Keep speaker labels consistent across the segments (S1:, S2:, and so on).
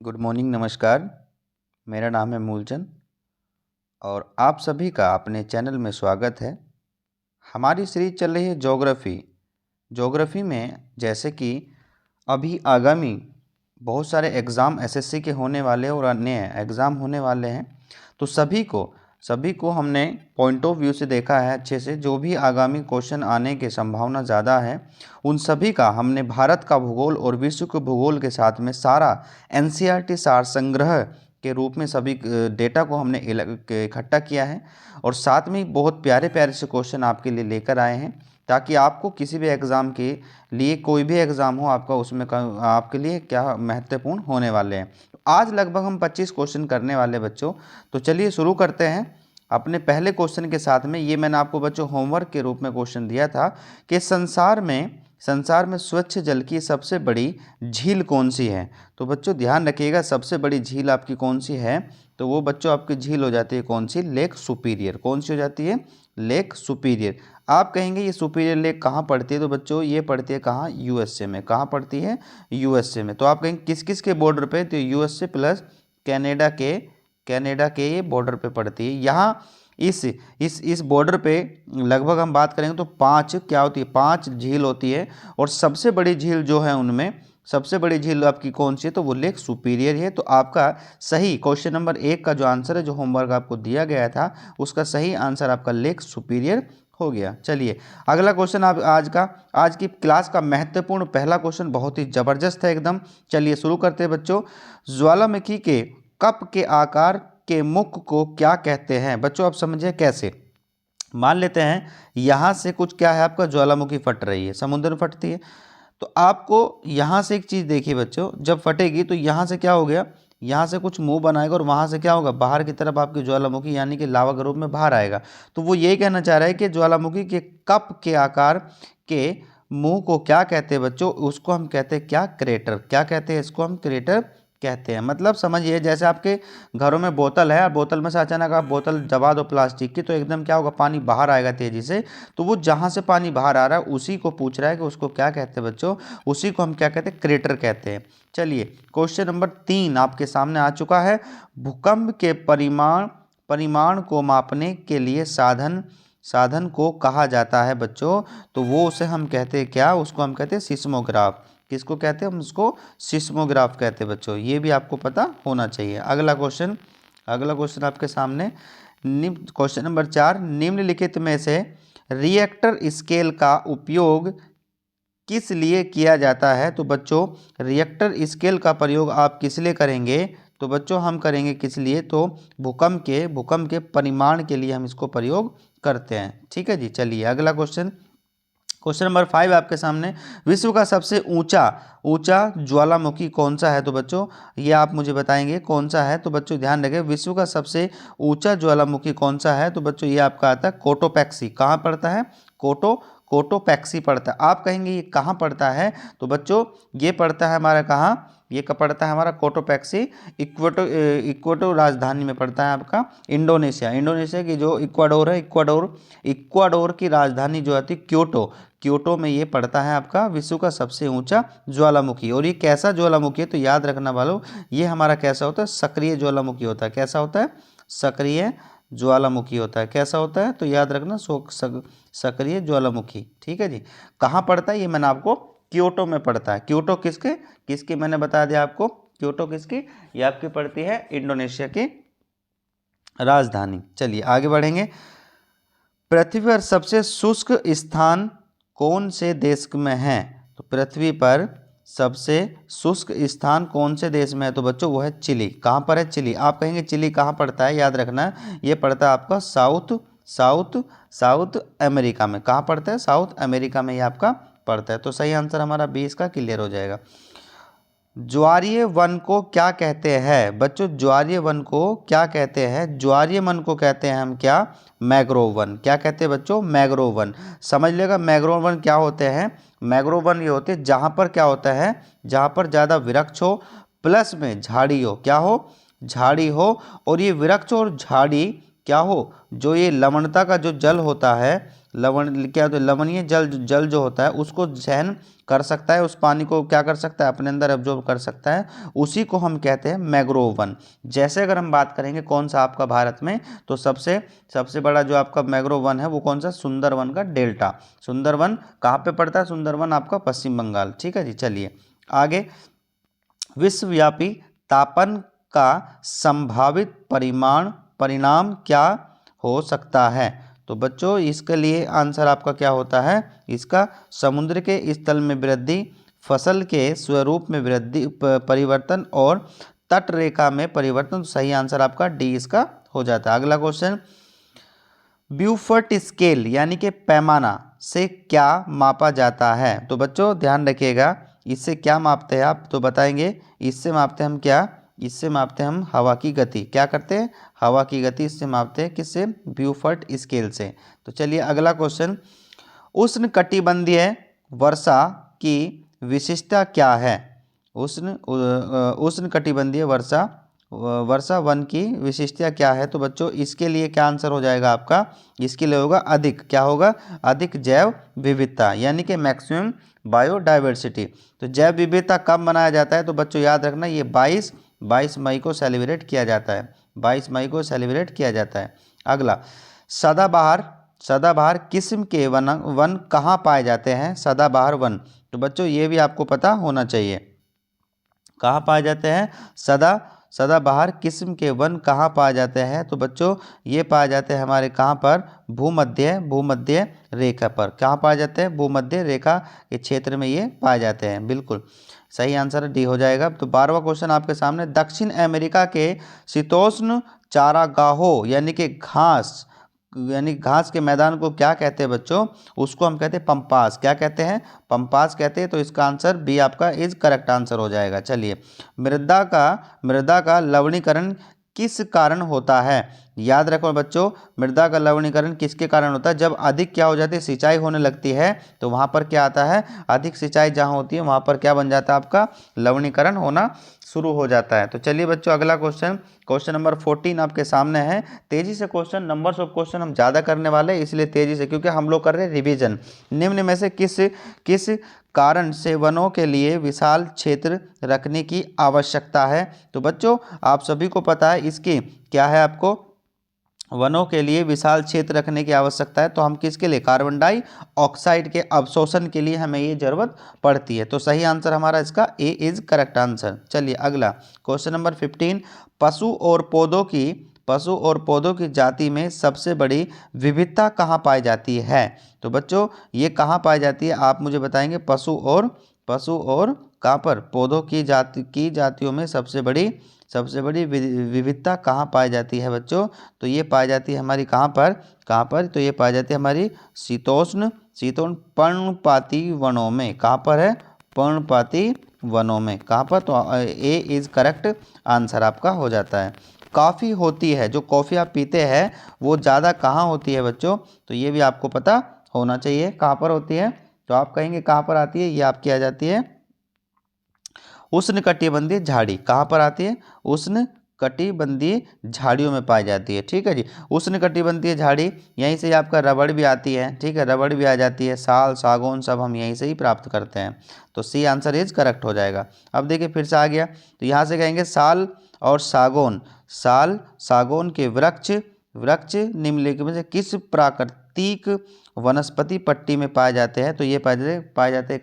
S1: Good morning, नमस्कार। मेरा नाम है मूलचंद और आप सभी का अपने चैनल में स्वागत है। हमारी सीरीज चल रही है ज्योग्राफ़ी। ज्योग्राफ़ी में जैसे कि अभी आगामी बहुत सारे एग्ज़ाम एसएससी के होने वाले और अन्य एग्ज़ाम होने वाले हैं, तो सभी को हमने पॉइंट ऑफ व्यू से देखा है अच्छे से। जो भी आगामी क्वेश्चन आने की संभावना ज़्यादा है उन सभी का हमने भारत का भूगोल और विश्व के भूगोल के साथ में सारा एनसीईआरटी सार संग्रह के रूप में सभी डेटा को हमने इकट्ठा किया है और साथ में बहुत प्यारे प्यारे से क्वेश्चन आपके लिए लेकर आए हैं, ताकि आपको किसी भी एग्ज़ाम के लिए, कोई भी एग्ज़ाम हो आपका, उसमें आपके लिए क्या महत्वपूर्ण होने वाले हैं। तो आज लगभग हम 25 क्वेश्चन करने वाले बच्चों। तो चलिए शुरू करते हैं अपने पहले क्वेश्चन के साथ में। ये मैंने आपको बच्चों होमवर्क के रूप में क्वेश्चन दिया था कि संसार में स्वच्छ जल की सबसे बड़ी झील कौन सी है। तो बच्चों ध्यान रखिएगा, सबसे बड़ी झील आपकी कौन सी है, तो वो बच्चों आपकी झील हो जाती है कौन सी, लेक सुपीरियर। कौन सी हो जाती है, लेक सुपीरियर। आप कहेंगे ये सुपीरियर लेक कहाँ पड़ती है, तो बच्चों ये पड़ती है कहाँ, यूएसए में। कहाँ पड़ती है, यूएसए में। तो आप कहेंगे किस किस के बॉर्डर पे, तो यूएसए प्लस कनाडा के ये बॉर्डर पे पड़ती है। यहाँ इस बॉर्डर पे लगभग हम बात करेंगे तो 5 क्या होती है, 5 झील होती है। और सबसे बड़ी झील जो है उनमें सबसे बड़ी झील आपकी कौन सी है, तो वो लेक सुपीरियर है। तो आपका सही क्वेश्चन नंबर 1 का जो आंसर है, जो होमवर्क आपको दिया गया था, उसका सही आंसर आपका लेक सुपीरियर हो गया। चलिए अगला क्वेश्चन आप आज की क्लास का महत्वपूर्ण पहला क्वेश्चन, बहुत ही जबरदस्त है एकदम। चलिए शुरू करते हैं बच्चों। ज्वालामुखी के कप के आकार के मुख को क्या कहते हैं। बच्चों आप समझिए कैसे। मान लेते हैं यहाँ से कुछ क्या है, आपका ज्वालामुखी फट रही है, समुद्र में फटती है। तो आपको यहाँ से एक चीज़ देखिए बच्चों, जब फटेगी तो यहाँ से क्या हो गया, यहाँ से कुछ मुंह बनाएगा और वहाँ से क्या होगा, बाहर की तरफ आपकी ज्वालामुखी यानी कि लावा के रूप में बाहर आएगा। तो वो यही कहना चाह रहा है कि ज्वालामुखी के कप के आकार के मुंह को क्या कहते हैं बच्चों, उसको हम कहते हैं क्या, क्रेटर। क्या कहते हैं इसको, हम क्रेटर कहते हैं। मतलब समझिए जैसे आपके घरों में बोतल है और बोतल में से अचानक आप बोतल दबा दो प्लास्टिक की, तो एकदम क्या होगा, पानी बाहर आएगा तेजी से। तो वो जहाँ से पानी बाहर आ रहा है उसी को पूछ रहा है कि उसको क्या कहते हैं बच्चों, उसी को हम क्या कहते हैं, क्रेटर कहते हैं। चलिए क्वेश्चन नंबर 3 आपके सामने आ चुका है। भूकंप के परिमाण को मापने के लिए साधन को कहा जाता है बच्चों। तो वो उसे हम कहते हैं क्या, उसको हम कहते हैं सिस्मोग्राफ। किसको कहते हैं, हम उसको सिस्मोग्राफ कहते हैं बच्चों। ये भी आपको पता होना चाहिए। अगला क्वेश्चन आपके सामने, क्वेश्चन नंबर 4, निम्नलिखित में से रिएक्टर स्केल का उपयोग किस लिए किया जाता है। तो बच्चों रिएक्टर स्केल का प्रयोग आप किस लिए करेंगे, तो बच्चों हम करेंगे किस लिए, तो भूकंप के परिमाण के लिए हम इसको प्रयोग करते हैं। ठीक है जी। चलिए अगला क्वेश्चन नंबर 5 आपके सामने, विश्व का सबसे ऊंचा ज्वालामुखी कौन सा है। तो बच्चों ये आप मुझे बताएंगे कौन सा है। तो बच्चों ध्यान रखें, विश्व का सबसे ऊंचा ज्वालामुखी कौन सा है। तो बच्चों ये आपका आता है कोटोपैक्सी। कहाँ पड़ता है, कोटोपैक्सी पड़ता है। आप कहेंगे ये कहाँ पड़ता है, तो बच्चों ये पड़ता है हमारा कहाँ, ये कब पड़ता है हमारा कोटोपैक्सी, इक्वाडोर राजधानी में पड़ता है आपका इंडोनेशिया की जो इक्वाडोर है, इक्वाडोर की राजधानी जो आती है क्योटो में ये पड़ता है आपका विश्व का सबसे ऊंचा ज्वालामुखी। और ये कैसा ज्वालामुखी है, तो याद रखना वालों, ये हमारा कैसा होता है, सक्रिय ज्वालामुखी होता है। कैसा होता है, सक्रिय ज्वालामुखी होता है। कैसा होता है, तो याद रखना सक्रिय ज्वालामुखी। ठीक है जी। कहाँ पड़ता है, ये मैंने आपको क्योटो में पड़ता है। क्योटो किसके मैंने बता दिया आपको, क्योटो किसकी, ये आपकी पड़ती है इंडोनेशिया की राजधानी। चलिए आगे बढ़ेंगे। पृथ्वी पर सबसे शुष्क स्थान कौन से देश में है। तो पृथ्वी पर सबसे शुष्क स्थान कौन से देश में है, तो बच्चों वो है चिली। कहाँ पर है, चिली। आप कहेंगे चिली कहाँ पड़ता है, याद रखना ये पड़ता है आपका साउथ अमेरिका में। कहाँ पड़ता है, साउथ अमेरिका में ये आपका पड़ता है। तो सही आंसर हमारा 20 का क्लियर हो जाएगा। ज्वारीय वन को क्या कहते हैं बच्चों, ज्वारीय वन को क्या कहते हैं, ज्वारीय वन को कहते हैं हम क्या, मैंग्रोव वन। क्या कहते हैं बच्चों, मैंग्रोव वन। समझ लेगा मैंग्रोव वन क्या होते हैं। मैंग्रोव वन ये होते हैं जहाँ पर क्या होता है, जहाँ पर ज़्यादा वृक्ष हो प्लस में झाड़ी हो, क्या हो, झाड़ी हो। और ये वृक्ष और झाड़ी क्या हो, जो ये लवणता का जो जल होता है, लवण क्या होता है, लवणीय जल जल जो होता है उसको सहन कर सकता है, उस पानी को क्या कर सकता है, अपने अंदर एब्जॉर्ब कर सकता है, उसी को हम कहते हैं मैंग्रोव वन। जैसे अगर हम बात करेंगे कौन सा आपका भारत में, तो सबसे सबसे बड़ा जो आपका मैंग्रोव वन है वो कौन सा, सुंदरवन का डेल्टा। सुंदरवन कहाँ पे पड़ता है, सुंदरवन आपका पश्चिम बंगाल। ठीक है जी, चलिए आगे। विश्वव्यापी तापन का संभावित परिणाम क्या हो सकता है, तो बच्चों इसके लिए आंसर आपका क्या होता है, इसका समुद्र के स्थल में वृद्धि, फसल के स्वरूप में वृद्धि परिवर्तन और तट रेखा में परिवर्तन। तो सही आंसर आपका डी इसका हो जाता है। अगला क्वेश्चन, ब्यूफर्ट स्केल यानी कि पैमाना से क्या मापा जाता है, तो बच्चों ध्यान रखिएगा, इससे क्या मापते हैं आप, तो बताएंगे इससे मापते हैं हम क्या, इससे मापते हैं हम हवा की गति। क्या करते हैं, हवा की गति इससे मापते हैं, किससे, ब्यूफर्ट स्केल से। तो चलिए अगला क्वेश्चन, उष्णकटिबंधीय वर्षा की विशिष्टता क्या है, उष्णकटिबंधीय वर्षा वन की विशिष्टता क्या है, तो बच्चों इसके लिए क्या आंसर हो जाएगा आपका, इसके लिए होगा अधिक, क्या होगा, अधिक जैव विविधता, यानी कि मैक्सिमम बायोडाइवर्सिटी। तो जैव विविधता कब मनाया जाता है, तो बच्चों याद रखना ये 22 मई को सेलिब्रेट किया जाता है, 22 मई को सेलिब्रेट किया जाता है। अगला, सदाबहार किस्म के वन कहाँ पाए जाते हैं, सदाबहार वन, तो बच्चों ये भी आपको पता होना चाहिए, कहाँ पाए जाते हैं, सदाबहार किस्म के वन कहाँ पाए जाते हैं, तो बच्चों ये पाए जाते हैं हमारे कहाँ पर, भूमध्य रेखा पर। कहाँ पाए जाते हैं, भूमध्य रेखा के क्षेत्र में ये पाए जाते हैं। बिल्कुल सही आंसर डी हो जाएगा। तो 12वां क्वेश्चन आपके सामने, दक्षिण अमेरिका के शीतोष्ण चारागाहों यानी घास के मैदान को क्या कहते हैं बच्चों, उसको हम कहते हैं पंपास। क्या कहते हैं, पंपास कहते हैं। तो इसका आंसर बी आपका इज करेक्ट आंसर हो जाएगा। चलिए, मृदा का लवणीकरण किस कारण होता है, याद रखो बच्चों, मृदा का लवणीकरण किसके कारण होता है, जब अधिक क्या हो जाती है, सिंचाई होने लगती है, तो वहाँ पर क्या आता है, अधिक सिंचाई जहाँ होती है वहाँ पर क्या बन जाता है, आपका लवणीकरण होना शुरू हो जाता है। तो चलिए बच्चों अगला क्वेश्चन नंबर 14 आपके सामने है। तेजी से क्वेश्चन, नंबर्स ऑफ क्वेश्चन हम ज़्यादा करने वाले हैं, इसलिए तेजी से, क्योंकि हम लोग कर रहे हैं रिवीजन। निम्न में से किस कारण से वनों के लिए विशाल क्षेत्र रखने की आवश्यकता है, तो बच्चों आप सभी को पता है इसकी क्या है, आपको वनों के लिए विशाल क्षेत्र रखने की आवश्यकता है। तो हम किसके लिए, कार्बन डाइऑक्साइड के अवशोषण के लिए हमें ये जरूरत पड़ती है। तो सही आंसर हमारा इसका ए इज करेक्ट आंसर। चलिए अगला क्वेश्चन नंबर 15, पशु और पौधों की जाति में सबसे बड़ी विविधता कहाँ पाई जाती है, तो बच्चों ये कहाँ पाई जाती है, आप मुझे बताएंगे। पशु और कहाँ पर, पौधों की जातियों में सबसे बड़ी विविधता कहाँ पाई जाती है बच्चों, तो ये पाई जाती है हमारी कहाँ पर, तो ये पाई जाती है हमारी शीतोष्ण पर्णपाती वनों में। कहाँ पर है, पर्णपाती वनों में। कहाँ पर, तो ए इज करेक्ट आंसर आपका हो जाता है। कॉफ़ी होती है, जो कॉफ़ी आप पीते हैं वो ज़्यादा कहाँ होती है बच्चों, तो ये भी आपको पता होना चाहिए, कहाँ पर होती है, तो आप कहेंगे कहाँ पर आती है, ये आपकी आ जाती है उष्णकटिबंधीय झाड़ी। कहाँ पर आती है, उष्णकटिबंधीय झाड़ियों में पाई जाती है। ठीक है जी, उष्णकटिबंधीय झाड़ी, यहीं से आपका रबड़ भी आती है। ठीक है, रबड़ भी आ जाती है, साल सागौन सब हम यहीं से ही प्राप्त करते हैं। तो सी आंसर इज करेक्ट हो जाएगा। अब देखिए फिर से आ गया, तो यहाँ से कहेंगे साल और सागौन के वृक्ष निम्नलिखित में से किस प्राकृतिक वनस्पति पट्टी में पाए जाते हैं, तो ये पाए जाते हैं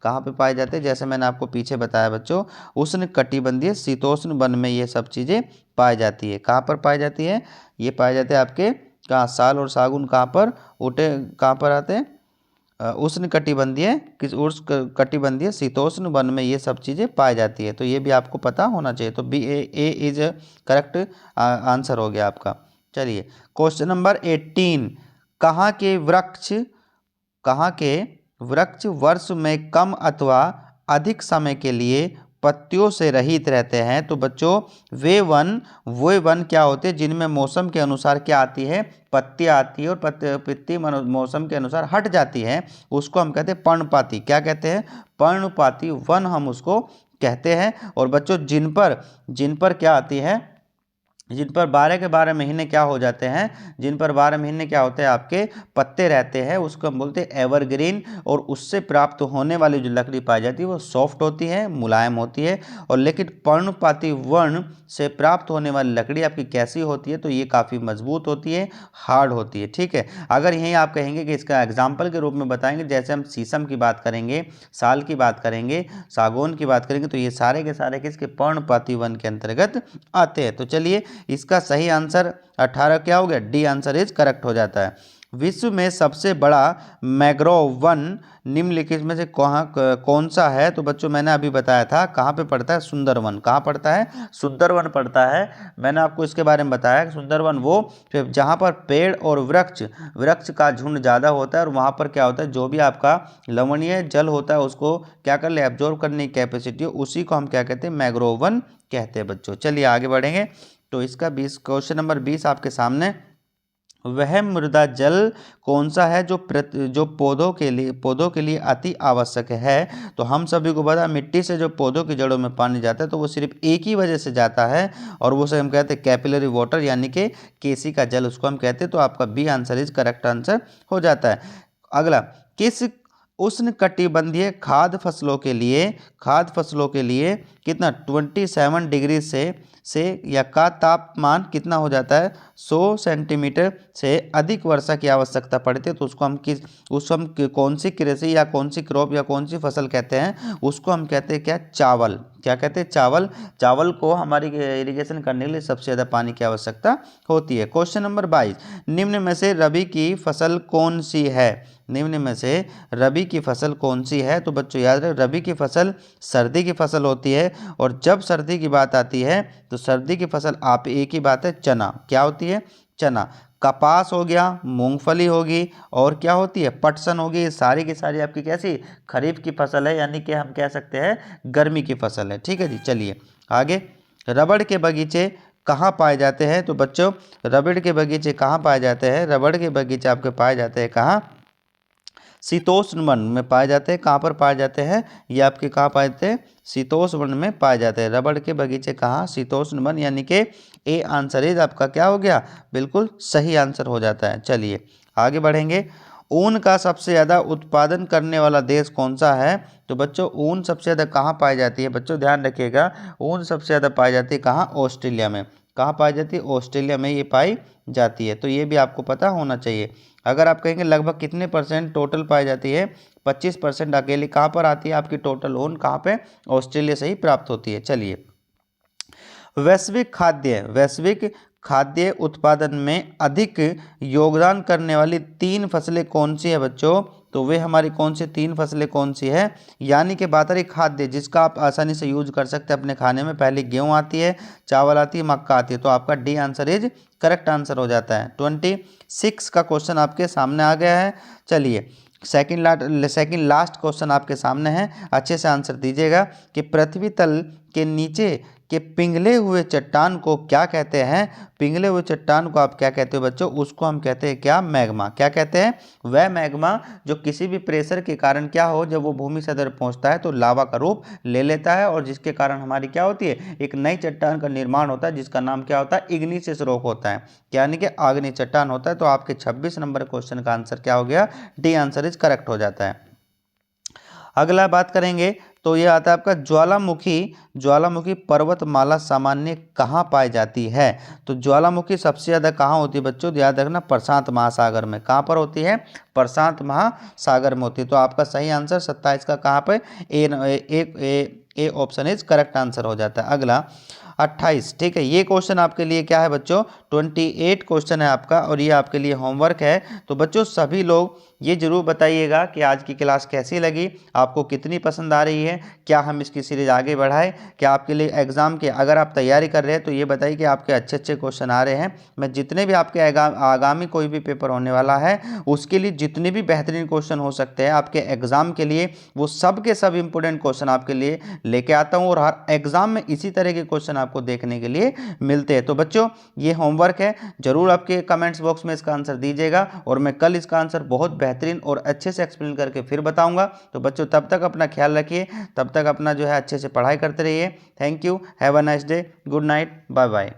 S1: कहाँ पे पाए जाते हैं, जैसे मैंने आपको पीछे बताया बच्चों, उष्णकटिबंधीय शीतोष्ण वन में ये सब चीज़ें पाई जाती है। कहाँ पर पाई जाती है, ये पाए जाते हैं आपके कहाँ, साल और सागौन कहाँ पर आते हैं, उष्णकटिबंधीय शीतोष्ण वन में ये सब चीज़ें पाई जाती है। तो ये भी आपको पता होना चाहिए। तो B A is correct answer हो गया आपका। चलिए क्वेश्चन नंबर 18, कहाँ के वृक्ष वर्ष में कम अथवा अधिक समय के लिए पत्तियों से रहित रहते हैं, तो बच्चों वे वन क्या होते हैं जिनमें मौसम के अनुसार क्या आती है, पत्तियाँ आती है, और पत्ती मौसम के अनुसार हट जाती है, उसको हम कहते हैं पर्णपाती। क्या कहते हैं, पर्णपाती वन हम उसको कहते हैं। और बच्चों जिन पर क्या आती है, जिन पर 12 के 12 महीने क्या हो जाते हैं, जिन पर 12 महीने क्या होते हैं आपके पत्ते रहते हैं, उसको हम बोलते हैं एवरग्रीन। और उससे प्राप्त होने वाली जो लकड़ी पाई जाती है वो सॉफ्ट होती है, मुलायम होती है। और लेकिन पर्णपाती वर्ण से प्राप्त होने वाली लकड़ी आपकी कैसी होती है, तो ये काफ़ी मजबूत होती है, हार्ड होती है। ठीक है, अगर यहीं आप कहेंगे कि इसका एग्जाम्पल के रूप में बताएंगे, जैसे हम शीशम की बात करेंगे, साल की बात करेंगे, सागौन की बात करेंगे, तो ये सारे के सारे किसके पर्णपाती वन के अंतर्गत आते हैं। तो चलिए इसका सही आंसर 18 क्या हो गया, डी आंसर इज करेक्ट हो जाता है। विश्व में सबसे बड़ा मैंग्रोव वन निम्नलिखित में से कौन सा है, तो बच्चों मैंने अभी बताया था कहाँ पे पड़ता है, सुंदरवन। कहाँ पड़ता है, सुंदरवन पड़ता है। मैंने आपको इसके बारे में बताया कि सुंदरवन वो जहाँ पर पेड़ और वृक्ष वृक्ष का झुंड ज़्यादा होता है, और वहाँ पर क्या होता है, जो भी आपका लवणीय जल होता है उसको क्या कर ले, एब्जॉर्ब करने की कैपेसिटी, उसी को हम क्या कहते हैं, मैंग्रोव वन कहते हैं बच्चों। चलिए आगे बढ़ेंगे। तो इसका 20 क्वेश्चन नंबर 20 आपके सामने, वह मृदा जल कौन सा है जो पौधों के लिए अति आवश्यक है। तो हम सभी को पता है मिट्टी से जो पौधों की जड़ों में पानी जाता है तो वो सिर्फ एक ही वजह से जाता है, और वो से हम कहते हैं कैपिलरी वाटर, यानी कि केसी का जल उसको हम कहते हैं। तो आपका B answer is correct answer हो जाता है। अगला, किस उष्णकटिबंधीय खाद्य फसलों के लिए कितना 27 डिग्री से या का तापमान कितना हो जाता है, 100 सेंटीमीटर से अधिक वर्षा की आवश्यकता पड़ती है। तो उसको हम कौन सी कृषि या कौन सी क्रॉप या कौन सी फसल कहते हैं, उसको हम कहते हैं क्या, चावल। क्या कहते हैं, चावल। चावल को हमारी इरिगेशन करने के लिए सबसे ज़्यादा पानी की आवश्यकता होती है। क्वेश्चन नंबर 22, निम्न में से रबी की फसल कौन सी है, निम्न में से रबी की फसल कौन सी है। तो बच्चों याद रखें, रबी की फसल सर्दी की फसल होती है, और जब सर्दी की बात आती है तो सर्दी की फसल आप एक ही बात है, चना। क्या होती है, चना। कपास हो गया, मूंगफली होगी, और क्या होती है, पटसन होगी। ये सारी की सारी आपकी कैसी, खरीफ की फसल है, यानी कि हम कह सकते हैं गर्मी की फसल है। ठीक है जी, चलिए आगे। रबड़ के बगीचे कहाँ पाए जाते हैं। तो बच्चों रबड़ के बगीचे कहाँ पाए जाते हैं, रबड़ के बगीचे आपके पाए जाते हैं कहाँ, शीतोष्ण वन में पाए जाते हैं। कहाँ पर पाए जाते हैं, ये आपके कहाँ पाए जाते हैं, शीतोष्ण वन में पाए जाते हैं। रबड़ के बगीचे कहाँ, शीतोष्ण वन, यानी कि ए आंसर इज आपका क्या हो गया, बिल्कुल सही आंसर हो जाता है। चलिए आगे बढ़ेंगे। ऊन का सबसे ज़्यादा उत्पादन करने वाला देश कौन सा है। तो बच्चों ऊन सबसे ज़्यादा कहाँ पाई जाती है, बच्चों ध्यान रखिएगा, ऊन सबसे ज़्यादा पाई जाती है कहाँ, ऑस्ट्रेलिया में। कहाँ पाई जाती है, ऑस्ट्रेलिया में ये पाई जाती है। तो ये भी आपको पता होना चाहिए। अगर आप कहेंगे लगभग कितने परसेंट टोटल पाई जाती है, 25% अकेली कहाँ पर आती है आपकी टोटल ऊन, कहाँ पे, ऑस्ट्रेलिया से ही प्राप्त होती है। चलिए, वैश्विक खाद्य उत्पादन में अधिक योगदान करने वाली 3 फसलें कौन सी है बच्चों। तो वे हमारी कौन सी 3 फसलें कौन सी है, यानी कि बात रही खाद्य जिसका आप आसानी से यूज कर सकते हैं अपने खाने में। पहले गेहूं आती है, चावल आती है, मक्का आती है। तो आपका D answer is correct answer हो जाता है। 26 का क्वेश्चन आपके सामने आ गया है। चलिए सेकंड लास्ट क्वेश्चन आपके सामने है, अच्छे से आंसर दीजिएगा कि पृथ्वी तल के नीचे के पिघले हुए चट्टान को क्या कहते हैं। पिघले हुए चट्टान को आप क्या कहते हो बच्चों, उसको हम कहते हैं क्या, मैग्मा। क्या कहते हैं, वह मैग्मा जो किसी भी प्रेशर के कारण क्या हो, जब वो भूमि से अंदर पहुंचता है तो लावा का रूप ले लेता है, और जिसके कारण हमारी क्या होती है, एक नई चट्टान का निर्माण होता है, जिसका नाम क्या होता है, इग्निशियस रॉक होता है, यानी कि आग्नेय चट्टान होता है। तो आपके 26 नंबर क्वेश्चन का आंसर क्या हो गया, डी आंसर इज करेक्ट हो जाता है। अगला बात करेंगे तो ये आता है आपका ज्वालामुखी पर्वतमाला सामान्य कहाँ पाई जाती है। तो ज्वालामुखी सबसे ज़्यादा कहाँ होती है बच्चों, याद रखना, प्रशांत महासागर में। कहाँ पर होती है, प्रशांत महासागर में होती है। तो आपका सही आंसर 27 का कहाँ पे, A option is correct answer हो जाता है। अगला 28, ठीक है, ये क्वेश्चन आपके लिए क्या है बच्चों, 28 क्वेश्चन है आपका, और ये आपके लिए होमवर्क है। तो बच्चों सभी लोग ये जरूर बताइएगा कि आज की क्लास कैसी लगी, आपको कितनी पसंद आ रही है, क्या हम इसकी सीरीज आगे बढ़ाएं, क्या आपके लिए एग्जाम के अगर आप तैयारी कर रहे हैं तो ये बताइए कि आपके अच्छे अच्छे क्वेश्चन आ रहे हैं। मैं जितने भी आपके आगामी कोई भी पेपर होने वाला है उसके लिए जितने भी बेहतरीन क्वेश्चन हो सकते हैं आपके एग्जाम के लिए, वो सब के सब इंपॉर्टेंट क्वेश्चन आपके लिए लेके आता हूँ, और हर एग्जाम में इसी तरह के क्वेश्चन आपको देखने के लिए मिलते हैं। तो बच्चों ये होमवर्क है, जरूर आपके कमेंट्स बॉक्स में इसका आंसर दीजिएगा, और मैं कल इसका आंसर बहुत बेहतरीन और अच्छे से एक्सप्लेन करके फिर बताऊंगा। तो बच्चों तब तक अपना ख्याल रखिए, तब तक अपना जो है अच्छे से पढ़ाई करते रहिए। Thank you, have a nice day, good night, bye bye.